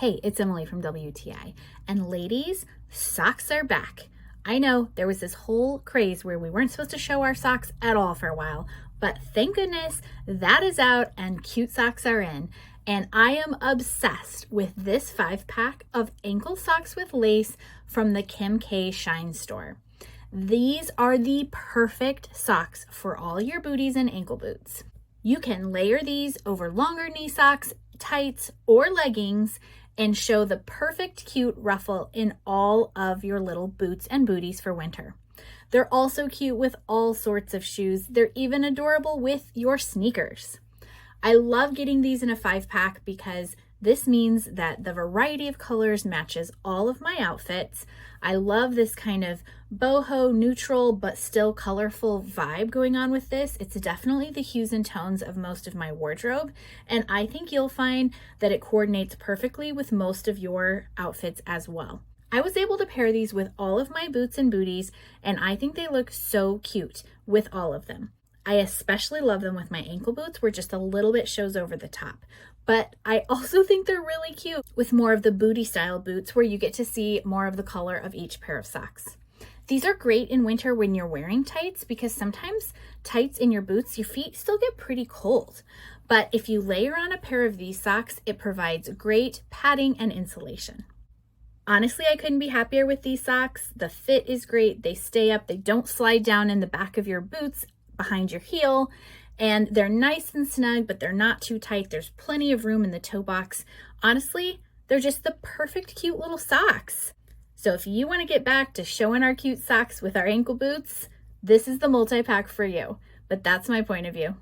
Hey, it's Emily from WTI. And ladies, socks are back. I know there was this whole craze where we weren't supposed to show our socks at all for a while, but thank goodness that is out and cute socks are in. And I am obsessed with this 5-pack of ankle socks with lace from the Kimkshine store. These are the perfect socks for all your booties and ankle boots. You can layer these over longer knee socks, tights, or leggings and show the perfect cute ruffle in all of your little boots and booties for winter. They're also cute with all sorts of shoes. They're even adorable with your sneakers. I love getting these in a 5-pack because this means that the variety of colors matches all of my outfits. I love this kind of boho neutral but still colorful vibe going on with this. It's definitely the hues and tones of most of my wardrobe, and I think you'll find that it coordinates perfectly with most of your outfits as well. I was able to pair these with all of my boots and booties, and I think they look so cute with all of them. I especially love them with my ankle boots where just a little bit shows over the top. But I also think they're really cute with more of the booty style boots where you get to see more of the color of each pair of socks. These are great in winter when you're wearing tights because sometimes tights in your boots, your feet still get pretty cold. But if you layer on a pair of these socks, it provides great padding and insulation. Honestly, I couldn't be happier with these socks. The fit is great. They stay up. They don't slide down in the back of your boots behind your heel, and they're nice and snug, but they're not too tight. There's plenty of room in the toe box. Honestly, they're just the perfect cute little socks. So if you want to get back to showing our cute socks with our ankle boots, this is the multi-pack for you. But that's my point of view.